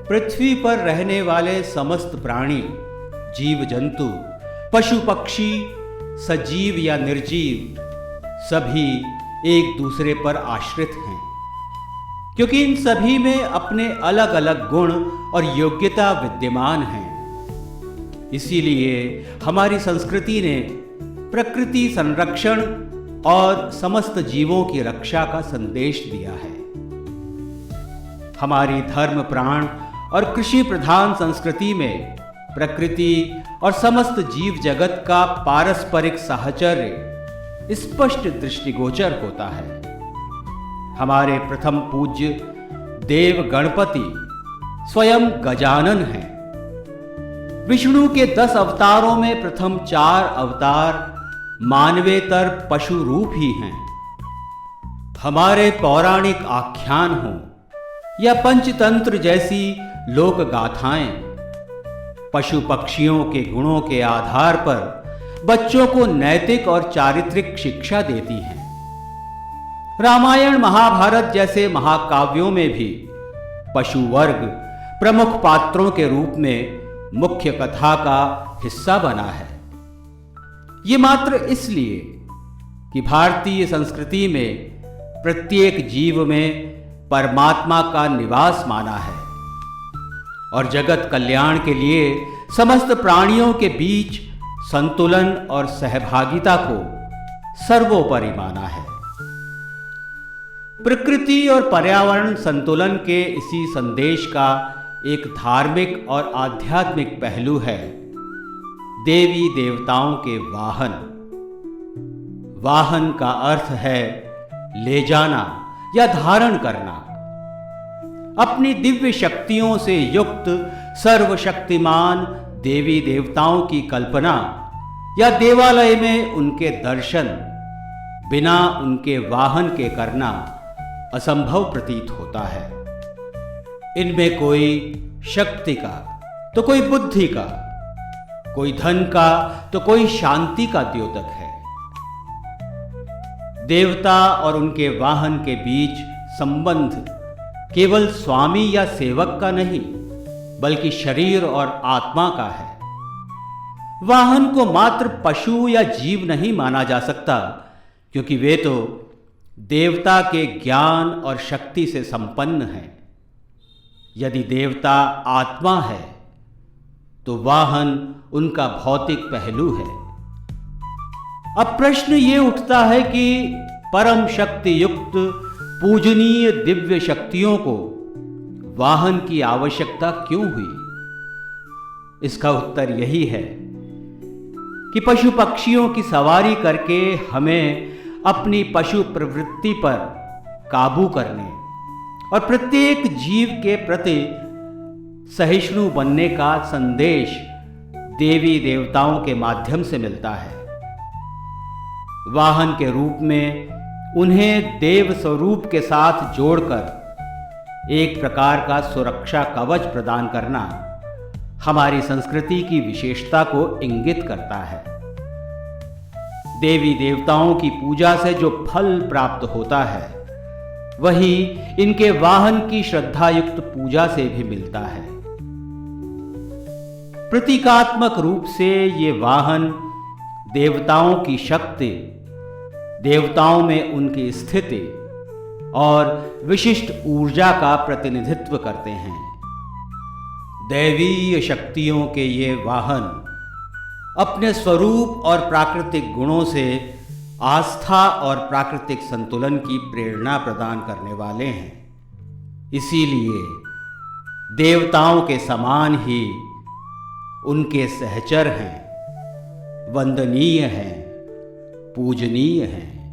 पृथ्वी पर रहने वाले समस्त प्राणी, जीव जंतु, पशु पक्षी, सजीव या निर्जीव, सभी एक दूसरे पर आश्रित हैं, क्योंकि इन सभी में अपने अलग अलग गुण और योग्यता विद्यमान हैं। इसीलिए हमारी संस्कृति ने प्रकृति संरक्षण और समस्त जीवों की रक्षा का संदेश दिया है। हमारी धर्म प्राण और कृषि प्रधान संस्कृति में प्रकृति और समस्त जीव जगत का पारस्परिक साहचर्य स्पष्ट दृष्टिगोचर होता है। हमारे प्रथम पूज्य देव गणपति स्वयं गजानन हैं। विष्णु के 10 अवतारों में प्रथम 4 अवतार मानवेतर पशु रूप ही हैं। हमारे पौराणिक आख्यान हो या पंचतंत्र जैसी लोक गाथाएं पशु पक्षियों के गुणों के आधार पर बच्चों को नैतिक और चारित्रिक शिक्षा देती हैं। रामायण महाभारत जैसे महाकाव्यों में भी पशु वर्ग प्रमुख पात्रों के रूप में मुख्य कथा का हिस्सा बना है। ये मात्र इसलिए कि भारतीय संस्कृति में प्रत्येक जीव में परमात्मा का निवास माना है और जगत कल्याण के लिए समस्त प्राणियों के बीच संतुलन और सहभागिता को सर्वोपरि माना है। प्रकृति और पर्यावरण संतुलन के इसी संदेश का एक धार्मिक और आध्यात्मिक पहलू है देवी देवताओं के वाहन। वाहन का अर्थ है ले जाना या धारण करना। अपनी दिव्य शक्तियों से युक्त सर्वशक्तिमान देवी देवताओं की कल्पना या देवालय में उनके दर्शन बिना उनके वाहन के करना असंभव प्रतीत होता है। इनमें कोई शक्ति का तो कोई बुद्धि का, कोई धन का तो कोई शांति का द्योतक है। देवता और उनके वाहन के बीच संबंध केवल स्वामी या सेवक का नहीं, बल्कि शरीर और आत्मा का है। वाहन को मात्र पशु या जीव नहीं माना जा सकता, क्योंकि वे तो देवता के ज्ञान और शक्ति से संपन्न हैं। यदि देवता आत्मा है तो वाहन उनका भौतिक पहलू है। अब प्रश्न ये उठता है कि परम शक्ति युक्त पूजनीय दिव्य शक्तियों को वाहन की आवश्यकता क्यों हुई? इसका उत्तर यही है कि पशु पक्षियों की सवारी करके हमें अपनी पशु प्रवृत्ति पर काबू करने और प्रत्येक जीव के प्रति सहिष्णु बनने का संदेश देवी देवताओं के माध्यम से मिलता है। वाहन के रूप में उन्हें देव स्वरूप के साथ जोड़कर एक प्रकार का सुरक्षा कवच प्रदान करना हमारी संस्कृति की विशेषता को इंगित करता है। देवी देवताओं की पूजा से जो फल प्राप्त होता है वही इनके वाहन की श्रद्धायुक्त पूजा से भी मिलता है। प्रतीकात्मक रूप से ये वाहन देवताओं की शक्ति, देवताओं में उनकी स्थिति और विशिष्ट ऊर्जा का प्रतिनिधित्व करते हैं। दैवीय शक्तियों के ये वाहन अपने स्वरूप और प्राकृतिक गुणों से आस्था और प्राकृतिक संतुलन की प्रेरणा प्रदान करने वाले हैं। इसीलिए देवताओं के समान ही उनके सहचर हैं, वंदनीय हैं, पूजनीय हैं।